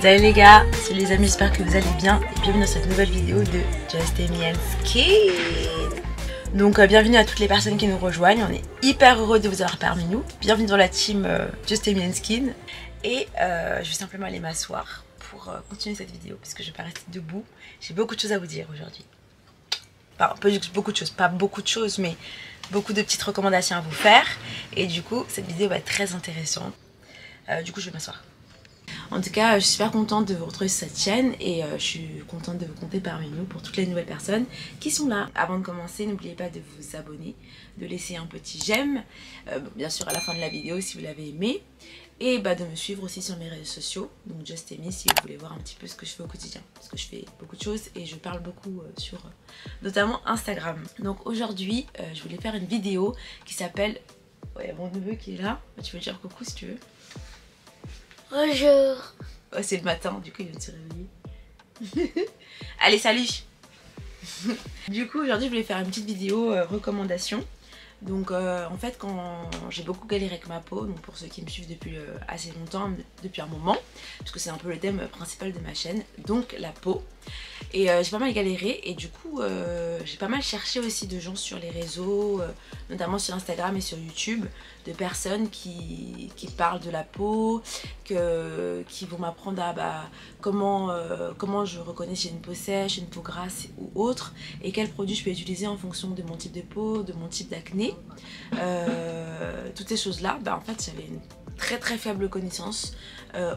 Salut les gars, c'est les amis, j'espère que vous allez bien et bienvenue dans cette nouvelle vidéo de Just Amy and Skin. Donc bienvenue à toutes les personnes qui nous rejoignent, on est hyper heureux de vous avoir parmi nous. Bienvenue dans la team Just Amy and Skin. Et je vais simplement aller m'asseoir pour continuer cette vidéo parce que je ne vais pas rester debout. J'ai beaucoup de choses à vous dire aujourd'hui. Enfin, pas beaucoup de choses, pas beaucoup de choses, mais beaucoup de petites recommandations à vous faire. Et du coup, cette vidéo va être très intéressante. Du coup, je vais m'asseoir. En tout cas, je suis super contente de vous retrouver sur cette chaîne et je suis contente de vous compter parmi nous pour toutes les nouvelles personnes qui sont là. Avant de commencer, n'oubliez pas de vous abonner, de laisser un petit j'aime, bien sûr à la fin de la vidéo si vous l'avez aimé, et de me suivre aussi sur mes réseaux sociaux, donc Just Amy si vous voulez voir un petit peu ce que je fais au quotidien, parce que je fais beaucoup de choses et je parle beaucoup sur notamment Instagram. Donc aujourd'hui, je voulais faire une vidéo qui s'appelle... Ouais, mon neveu qui est là, tu veux dire coucou si tu veux. Bonjour. Oh, c'est le matin, du coup il vient de se réveiller. Allez, salut. Du coup aujourd'hui je voulais faire une petite vidéo recommandation. Donc en fait quand j'ai beaucoup galéré avec ma peau, donc pour ceux qui me suivent depuis assez longtemps, depuis un moment, parce que c'est un peu le thème principal de ma chaîne, donc la peau. Et j'ai pas mal galéré et du coup j'ai pas mal cherché aussi de gens sur les réseaux, notamment sur Instagram et sur YouTube, de personnes qui parlent de la peau, qui vont m'apprendre à comment je reconnais si j'ai une peau sèche, une peau grasse ou autre, et quels produits je peux utiliser en fonction de mon type de peau, de mon type d'acné. Toutes ces choses là, en fait j'avais une très faible connaissance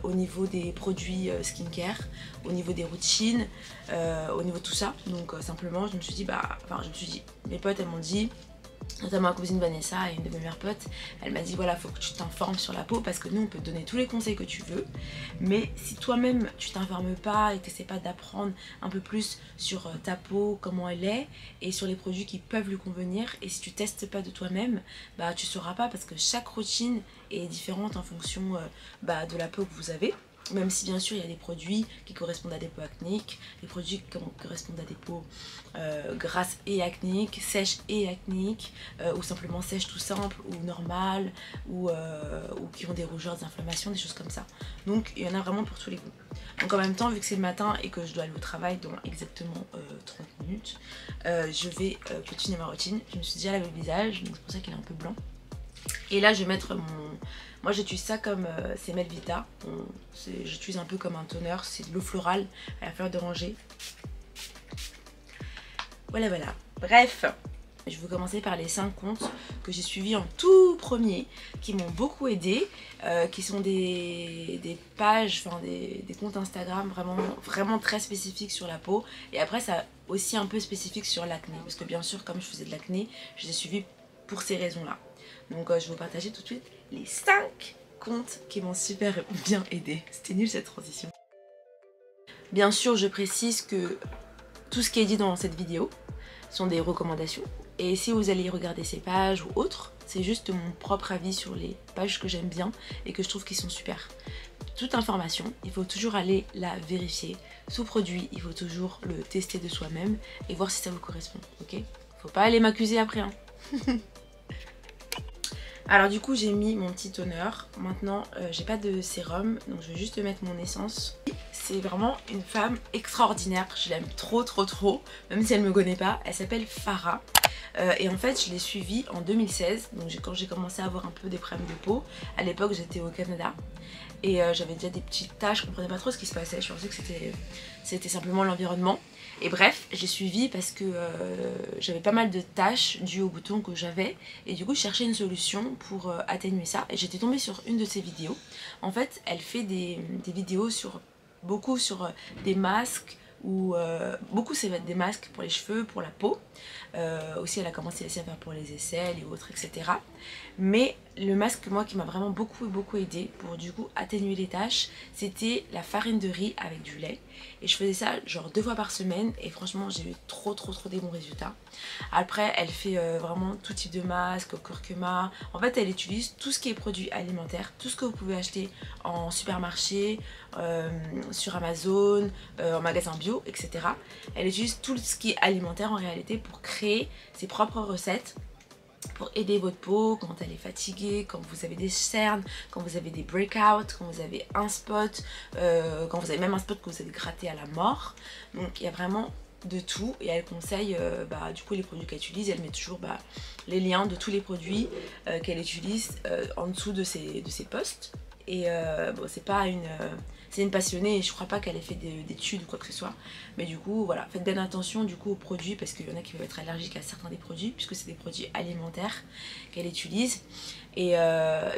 au niveau des produits skincare, au niveau des routines, au niveau de tout ça. Donc simplement je me suis dit, mes potes elles m'ont dit, notamment ma cousine Vanessa et une de mes meilleures potes, elle m'a dit voilà, faut que tu t'informes sur la peau parce que nous on peut te donner tous les conseils que tu veux, mais si toi-même tu t'informes pas et que t'essaies pas d'apprendre un peu plus sur ta peau, comment elle est et sur les produits qui peuvent lui convenir, et si tu testes pas de toi-même, tu sauras pas, parce que chaque routine est différente en fonction de la peau que vous avez. Même si bien sûr il y a des produits qui correspondent à des peaux acnéiques, des produits qui correspondent à des peaux grasses et acnéiques, sèches et acnéiques, ou simplement sèches tout simple, ou normales, ou qui ont des rougeurs, des inflammations, des choses comme ça. Donc il y en a vraiment pour tous les goûts. Donc en même temps, vu que c'est le matin et que je dois aller au travail dans exactement 30 minutes, je vais continuer ma routine. Je me suis déjà lavé le visage, donc c'est pour ça qu'il est un peu blanc. Et là je vais mettre mon... Moi j'utilise ça comme c'est Melvita, j'utilise un peu comme un toner, c'est de l'eau florale à la fleur d'oranger. Voilà. Bref, je vais commencer par les 5 comptes que j'ai suivis en tout premier, qui m'ont beaucoup aidé, qui sont des pages, des comptes Instagram vraiment très spécifiques sur la peau. Et après ça aussi un peu spécifique sur l'acné, parce que bien sûr comme je faisais de l'acné, je les ai suivis pour ces raisons là. Donc je vais vous partager tout de suite les 5 comptes qui m'ont super bien aidé. C'était nul cette transition. Bien sûr je précise que tout ce qui est dit dans cette vidéo sont des recommandations. Et si vous allez regarder ces pages ou autres, c'est juste mon propre avis sur les pages que j'aime bien et que je trouve qui sont super. Toute information, il faut toujours aller la vérifier. Tout produit, il faut toujours le tester de soi-même et voir si ça vous correspond, ok? Faut pas aller m'accuser après, hein. Alors du coup j'ai mis mon petit toner. Maintenant j'ai pas de sérum, donc je vais juste mettre mon essence. C'est vraiment une femme extraordinaire, je l'aime trop, même si elle me connaît pas. Elle s'appelle Farah. Et en fait je l'ai suivie en 2016, donc quand j'ai commencé à avoir un peu des problèmes de peau. À l'époque j'étais au Canada et j'avais déjà des petites taches, je comprenais pas trop ce qui se passait, je pensais que c'était simplement l'environnement. Et bref, j'ai suivi parce que j'avais pas mal de taches dues aux boutons que j'avais, et du coup je cherchais une solution pour atténuer ça, et j'étais tombée sur une de ses vidéos. En fait elle fait des vidéos beaucoup sur des masques, ou beaucoup c'est des masques pour les cheveux, pour la peau. Aussi elle a commencé à faire pour les aisselles et autres, etc. Mais le masque moi qui m'a vraiment beaucoup aidé pour du coup atténuer les taches, c'était la farine de riz avec du lait. Et je faisais ça genre 2 fois par semaine et franchement j'ai eu trop des bons résultats. Après elle fait vraiment tout type de masque, au curcuma. En fait elle utilise tout ce qui est produits alimentaires, tout ce que vous pouvez acheter en supermarché, sur Amazon, en magasin bio, etc. Elle utilise tout ce qui est alimentaire en réalité pour créer ses propres recettes, pour aider votre peau quand elle est fatiguée, quand vous avez des cernes, quand vous avez des breakouts, quand vous avez un spot, quand vous avez même un spot que vous avez gratté à la mort. Donc il y a vraiment de tout et elle conseille du coup les produits qu'elle utilise. Elle met toujours les liens de tous les produits qu'elle utilise en dessous de ses posts. Et bon, c'est une passionnée et je crois pas qu'elle ait fait d'études ou quoi que ce soit. Mais du coup voilà, faites bien attention du coup aux produits parce qu'il y en a qui peuvent être allergiques à certains des produits puisque c'est des produits alimentaires qu'elle utilise. Et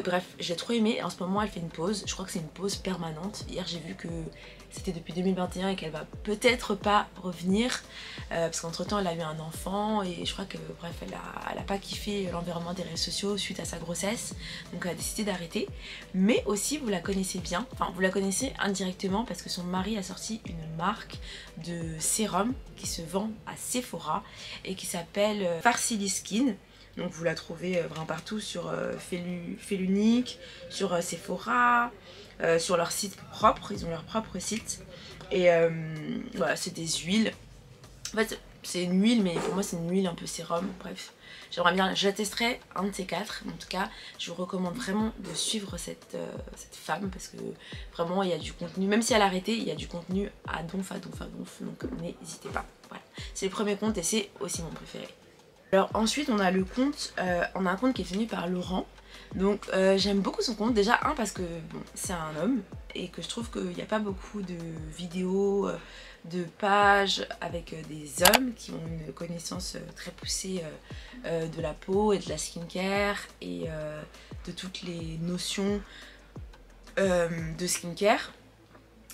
bref, j'ai trop aimé. En ce moment elle fait une pause, je crois que c'est une pause permanente. Hier j'ai vu que c'était depuis 2021 et qu'elle va peut-être pas revenir parce qu'entre temps elle a eu un enfant et je crois que bref elle a pas kiffé l'environnement des réseaux sociaux suite à sa grossesse, donc elle a décidé d'arrêter. Mais aussi vous la connaissez bien, enfin vous la connaissez indirectement parce que son mari a sorti une marque de sérum qui se vend à Sephora et qui s'appelle Farcili Skin. Donc vous la trouvez vraiment partout sur Felunique, sur Sephora, sur leur site propre, ils ont leur propre site. Et voilà, c'est des huiles. En fait c'est une huile mais pour moi c'est une huile un peu sérum, bref. J'aimerais bien, je la testerai un de ces quatre. En tout cas, je vous recommande vraiment de suivre cette femme parce que vraiment il y a du contenu, même si elle a arrêté, il y a du contenu à donf, donc n'hésitez pas. Voilà. C'est le premier compte et c'est aussi mon préféré. Alors ensuite on a le compte, on a un compte qui est tenu par Laurent. Donc j'aime beaucoup son compte, déjà parce que bon, c'est un homme et que je trouve qu'il n'y a pas beaucoup de vidéos, de pages avec des hommes qui ont une connaissance très poussée de la peau et de la skincare et de toutes les notions de skincare.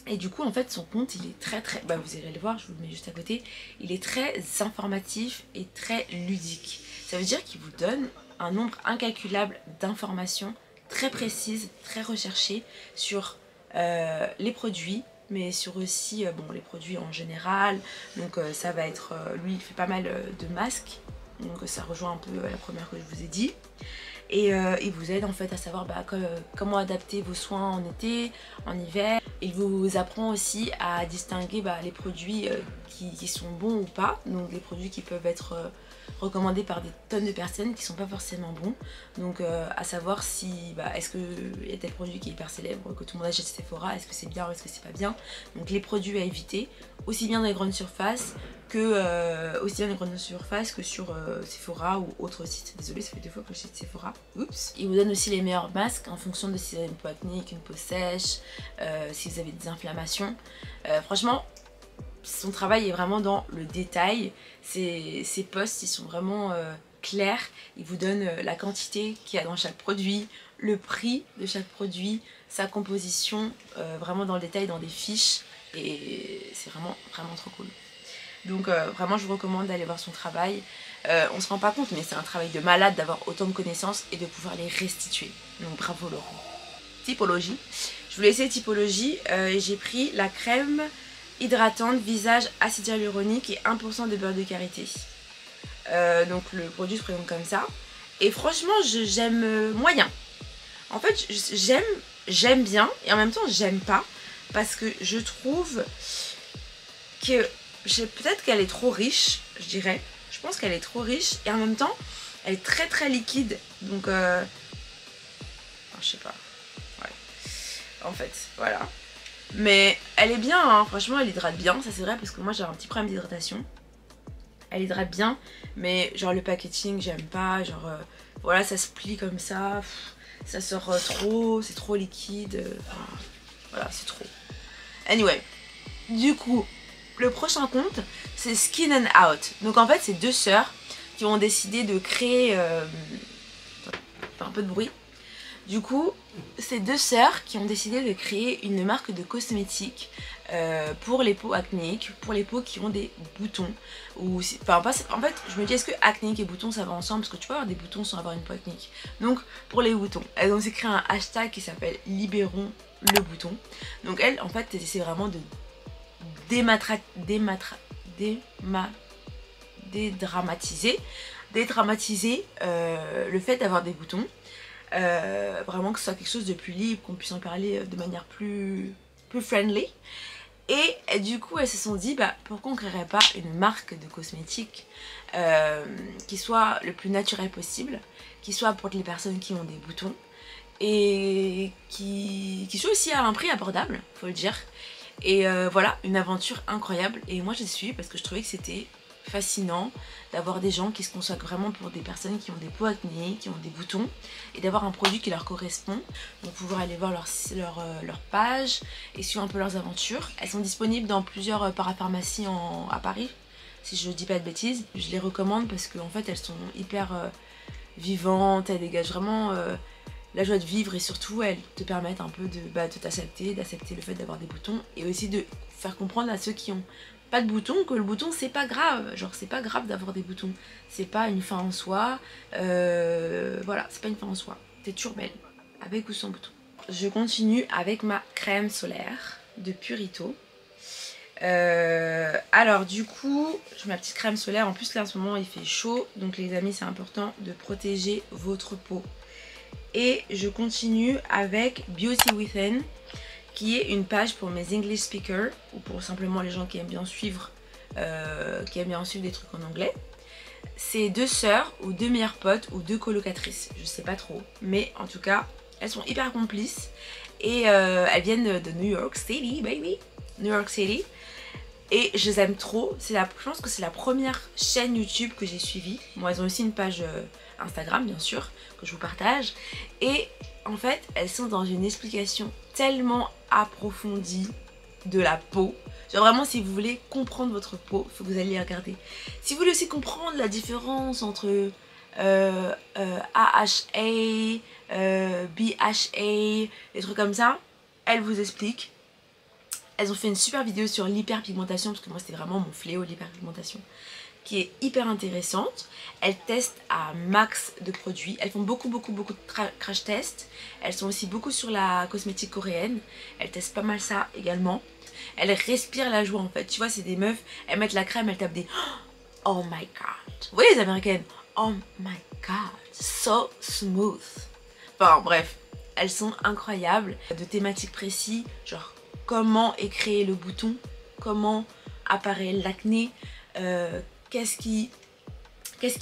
Et du coup en fait son compte il est très vous irez le voir, je vous le mets juste à côté, il est très informatif et très ludique. Ça veut dire qu'il vous donne un nombre incalculable d'informations très précises, très recherchées sur les produits, mais sur aussi les produits en général. Donc ça va être, lui il fait pas mal de masques, donc ça rejoint un peu la première que je vous ai dit. Et il vous aide en fait à savoir comment adapter vos soins en été, en hiver. Il vous apprend aussi à distinguer les produits qui sont bons ou pas. Donc les produits qui peuvent être recommandés par des tonnes de personnes qui sont pas forcément bons. Donc à savoir si est-ce qu'il y a tel produit qui est hyper célèbre que tout le monde achète chez Sephora, est-ce que c'est bien ou est-ce que c'est pas bien. Donc les produits à éviter, aussi bien dans les grandes surfaces que sur Sephora ou autres sites. Désolée, ça fait 2 fois que je cite Sephora. Oups. Il vous donne aussi les meilleurs masques en fonction de si vous avez une peau acnéique, une peau sèche, si vous avez des inflammations. Franchement, son travail est vraiment dans le détail. Ses posts, ils sont vraiment clairs. Il vous donne la quantité qu'il y a dans chaque produit, le prix de chaque produit, sa composition, vraiment dans le détail, dans des fiches. Et c'est vraiment trop cool. Donc vraiment je vous recommande d'aller voir son travail. On se rend pas compte mais c'est un travail de malade d'avoir autant de connaissances et de pouvoir les restituer. Donc bravo Laurent. Typologie. Je voulais essayer typologie et j'ai pris la crème hydratante visage acide hyaluronique et 1% de beurre de karité. Donc le produit se présente comme ça. Et franchement j'aime moyen. En fait j'aime bien et en même temps j'aime pas. Parce que je trouve que peut-être qu'elle est trop riche, je dirais. Je pense qu'elle est trop riche et en même temps elle est très liquide. Donc enfin, je sais pas. Ouais. En fait, voilà. Mais elle est bien, hein. Franchement elle hydrate bien, ça c'est vrai parce que moi j'ai un petit problème d'hydratation. Elle hydrate bien, mais genre le packaging j'aime pas, genre voilà ça se plie comme ça, ça sort trop, c'est trop liquide, enfin, voilà c'est trop. Anyway, du coup le prochain compte c'est Skin and Out. Donc en fait c'est 2 sœurs qui ont décidé de créer un peu de bruit. Du coup c'est 2 sœurs qui ont décidé de créer une marque de cosmétiques pour les peaux acnéiques, pour les peaux qui ont des boutons ou en fait je me dis est-ce que acnéique et boutons ça va ensemble parce que tu peux avoir des boutons sans avoir une peau acnéique. Donc pour les boutons elles ont créé un hashtag qui s'appelle libérons le bouton. Donc elles en fait elles essaient vraiment de dédramatiser le fait d'avoir des boutons, vraiment que ce soit quelque chose de plus libre, qu'on puisse en parler de manière plus friendly. Et du coup elles se sont dit bah pourquoi on créerait pas une marque de cosmétiques qui soit le plus naturel possible, qui soit pour les personnes qui ont des boutons et qui soit aussi à un prix abordable, faut le dire. Et voilà, une aventure incroyable. Et moi j'ai suivi parce que je trouvais que c'était fascinant d'avoir des gens qui se consacrent vraiment pour des personnes qui ont des peaux acnéées, qui ont des boutons, et d'avoir un produit qui leur correspond. Donc pouvoir aller voir leur page et suivre un peu leurs aventures. Elles sont disponibles dans plusieurs parapharmacies à Paris, si je dis pas de bêtises. Je les recommande parce qu'en fait elles sont hyper vivantes, elles dégagent vraiment la joie de vivre, et surtout elles te permettent un peu de t'accepter, d'accepter le fait d'avoir des boutons, et aussi de faire comprendre à ceux qui ont pas de boutons que le bouton c'est pas grave, genre c'est pas grave d'avoir des boutons, c'est pas une fin en soi, voilà, c'est pas une fin en soi, t'es toujours belle, avec ou sans bouton. Je continue avec ma crème solaire de Purito. Alors du coup, je mets ma petite crème solaire, en plus là en ce moment il fait chaud, donc les amis c'est important de protéger votre peau. Et je continue avec Beauty Within, qui est une page pour mes English speakers ou pour simplement les gens qui aiment bien suivre, des trucs en anglais. C'est deux sœurs ou deux meilleures potes ou deux colocatrices, je sais pas trop, mais en tout cas elles sont hyper complices et elles viennent de New York City, baby, New York City. Et je les aime trop, je pense que c'est la première chaîne YouTube que j'ai suivie. Bon, elles ont aussi une page Instagram bien sûr, que je vous partage. Et en fait, elles sont dans une explication tellement approfondie de la peau. Genre vraiment, si vous voulez comprendre votre peau, il faut que vous alliez regarder. Si vous voulez aussi comprendre la différence entre AHA, BHA, des trucs comme ça, elles vous expliquent. Elles ont fait une super vidéo sur l'hyperpigmentation, parce que moi c'était vraiment mon fléau, l'hyperpigmentation, qui est hyper intéressante. Elles testent à max de produits, elles font beaucoup de crash tests. Elles sont aussi beaucoup sur la cosmétique coréenne, elles testent pas mal ça également. Elles respirent la joie en fait, tu vois, c'est des meufs, elles mettent la crème, elles tapent des oh my god. Vous voyez les américaines, oh my god, so smooth. Enfin bref, elles sont incroyables, de thématiques précises, genre comment est créé le bouton, comment apparaît l'acné, qu'est-ce qui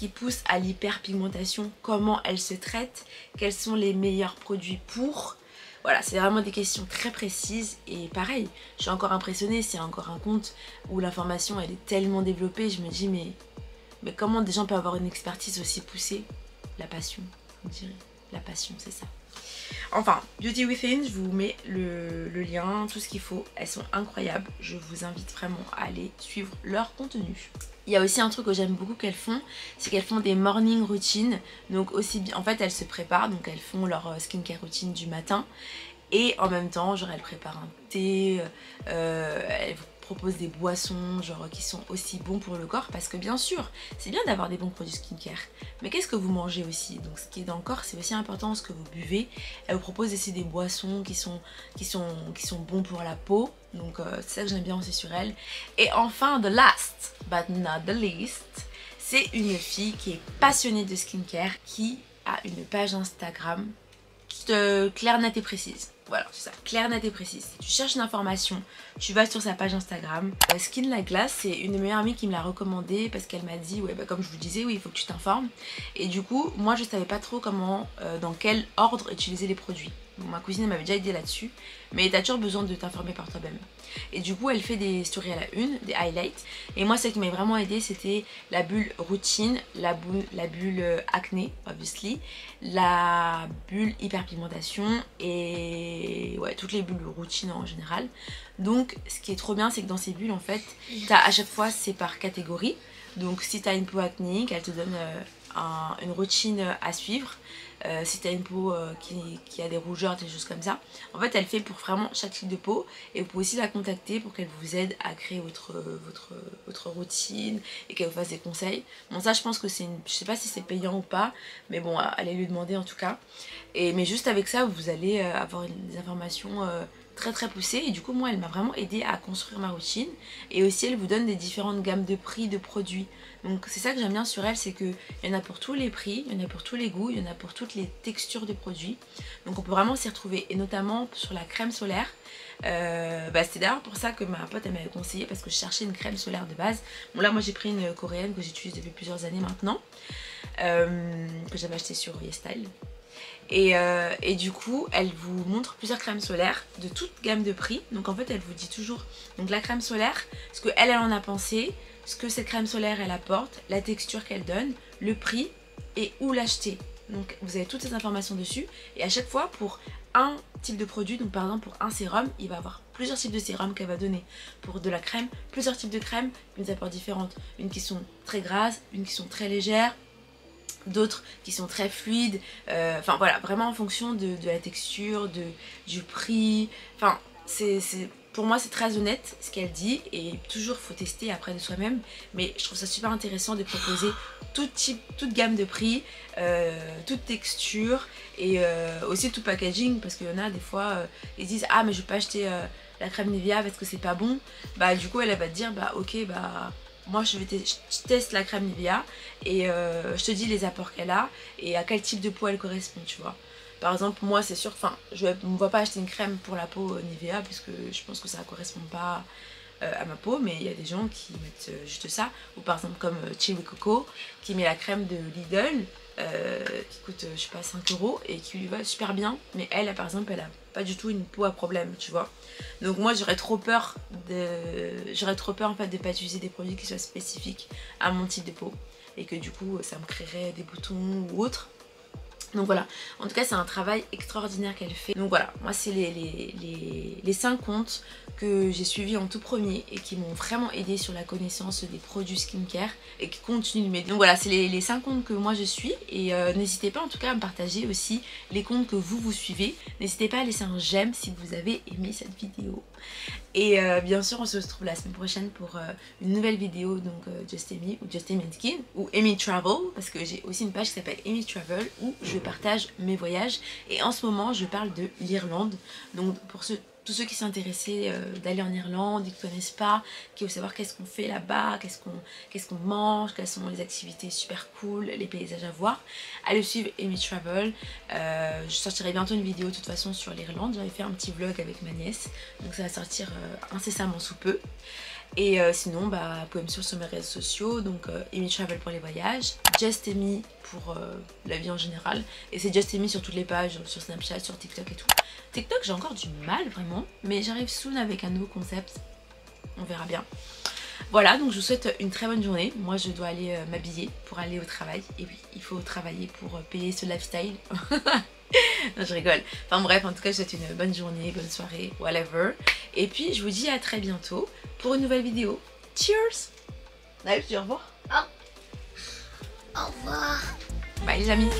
pousse à l'hyperpigmentation, comment elle se traite, quels sont les meilleurs produits pour. Voilà, c'est vraiment des questions très précises et pareil, je suis encore impressionnée, c'est encore un compte où l'information elle est tellement développée, je me dis mais comment des gens peuvent avoir une expertise aussi poussée? La passion, on dirait, la passion c'est ça. Enfin, Beauty Within, je vous mets le lien, tout ce qu'il faut. Elles sont incroyables. Je vous invite vraiment à aller suivre leur contenu. Il y a aussi un truc que j'aime beaucoup qu'elles font, c'est qu'elles font des morning routines. Donc aussi bien, en fait elles se préparent, donc elles font leur skincare routine du matin. Et en même temps, genre elles préparent un thé, elles vous proposent des boissons genre qui sont aussi bons pour le corps, parce que bien sûr c'est bien d'avoir des bons produits skincare, mais qu'est-ce que vous mangez aussi, donc ce qui est dans le corps c'est aussi important, ce que vous buvez. Elle vous propose aussi des boissons qui sont bons pour la peau, donc c'est ça que j'aime bien aussi sur elle. Et enfin, the last but not the least, c'est une fille qui est passionnée de skincare, qui a une page Instagram claire, nette et précise. Voilà, c'est ça, claire, nette et précise. Si tu cherches une information, tu vas sur sa page Instagram. Skin Like Glass, c'est une de mes meilleures amies qui me l'a recommandé parce qu'elle m'a dit, ouais, bah, comme je vous disais, oui, il faut que tu t'informes. Et du coup, moi je savais pas trop comment, dans quel ordre utiliser les produits. Bon, ma cousine m'avait déjà aidé là-dessus, mais t'as toujours besoin de t'informer par toi-même. Et du coup, elle fait des stories à la une, des highlights. Et moi, celle qui m'a vraiment aidé, c'était la bulle routine, la bulle acné, obviously, la bulle hyperpigmentation et ouais, toutes les bulles routine en général. Donc, ce qui est trop bien, c'est que dans ces bulles, en fait, t'as à chaque fois, c'est par catégorie. Donc, si t'as une peau acnéique, elle te donne une routine à suivre. Si t'as une peau qui a des rougeurs, des choses comme ça, en fait elle fait pour vraiment chaque type de peau, et vous pouvez aussi la contacter pour qu'elle vous aide à créer votre routine et qu'elle vous fasse des conseils. Bon, ça je pense que c'est je sais pas si c'est payant ou pas, mais bon, allez lui demander en tout cas. Mais juste avec ça vous allez avoir des informations très poussée et du coup moi elle m'a vraiment aidé à construire ma routine. Et aussi elle vous donne des différentes gammes de prix de produits. Donc c'est ça que j'aime bien sur elle, c'est qu'il y en a pour tous les prix, il y en a pour tous les goûts, il y en a pour toutes les textures de produits. Donc on peut vraiment s'y retrouver, et notamment sur la crème solaire. C'est d'ailleurs pour ça que ma pote elle m'avait conseillé, parce que je cherchais une crème solaire de base. Bon là moi j'ai pris une coréenne que j'utilise depuis plusieurs années maintenant, que j'avais acheté sur YesStyle. Et du coup elle vous montre plusieurs crèmes solaires de toute gamme de prix. Donc en fait elle vous dit toujours donc la crème solaire, ce que elle en a pensé, ce que cette crème solaire elle apporte, la texture qu'elle donne, le prix et où l'acheter. Donc vous avez toutes ces informations dessus, et à chaque fois pour un type de produit, donc par exemple pour un sérum, il va avoir plusieurs types de sérums qu'elle va donner. Pour de la crème, plusieurs types de crèmes, une apporte différentes, une qui sont très grasses, une qui sont très légères, d'autres qui sont très fluides, enfin voilà, vraiment en fonction de la texture, du prix, enfin pour moi c'est très honnête ce qu'elle dit, et toujours faut tester après de soi-même, mais je trouve ça super intéressant de proposer tout type, toute gamme de prix, toute texture, et aussi tout packaging, parce qu'il y en a des fois ils disent ah mais je vais pas acheter la crème Nivea parce que c'est pas bon. Bah du coup elle va te dire bah ok bah moi je teste la crème Nivea et je te dis les apports qu'elle a et à quel type de peau elle correspond, tu vois. Par exemple moi c'est sûr, enfin je ne me vois pas acheter une crème pour la peau Nivea puisque je pense que ça ne correspond pas à ma peau, mais il y a des gens qui mettent juste ça. Ou par exemple comme Chewy Coco qui met la crème de Lidl qui coûte je sais pas 5 € et qui lui va super bien, mais elle par exemple elle a pas du tout une peau à problème, tu vois. Donc moi j'aurais trop peur en fait de pas utiliser des produits qui soient spécifiques à mon type de peau et que du coup ça me créerait des boutons ou autre. Donc voilà, en tout cas c'est un travail extraordinaire qu'elle fait. Donc voilà, moi c'est les 5 comptes que j'ai suivis en tout premier et qui m'ont vraiment aidé sur la connaissance des produits skincare et qui continuent de m'aider. Donc voilà, c'est les 5 comptes que moi je suis, et n'hésitez pas en tout cas à me partager aussi les comptes que vous suivez. N'hésitez pas à laisser un j'aime si vous avez aimé cette vidéo. Et bien sûr on se retrouve la semaine prochaine pour une nouvelle vidéo, donc Just Amy ou Just Amy Skin ou Amy Travel, parce que j'ai aussi une page qui s'appelle Amy Travel où je partage mes voyages, et en ce moment je parle de l'Irlande. Donc pour tous ceux qui s'intéressaient d'aller en Irlande, qui ne connaissent pas, qui veulent savoir qu'est-ce qu'on fait là-bas, qu'est-ce qu'on mange, quelles sont les activités super cool, les paysages à voir, allez suivre Amy Travel. Je sortirai bientôt une vidéo de toute façon sur l'Irlande, j'avais fait un petit vlog avec ma nièce, donc ça va sortir incessamment sous peu. Et sinon bah, vous pouvez me suivre sur mes réseaux sociaux, donc Amy Travel pour les voyages, Just Amy pour la vie en général, et c'est Just Amy sur toutes les pages, sur Snapchat, sur TikTok et tout. TikTok j'ai encore du mal vraiment, mais j'arrive soon avec un nouveau concept, on verra bien. Voilà, donc je vous souhaite une très bonne journée. Moi je dois aller m'habiller pour aller au travail, et oui il faut travailler pour payer ce lifestyle. Non je rigole, enfin bref, en tout cas je vous souhaite une bonne journée, bonne soirée, whatever, et puis je vous dis à très bientôt pour une nouvelle vidéo. Cheers. Allez, je dis au revoir. Au revoir. Bye les amis.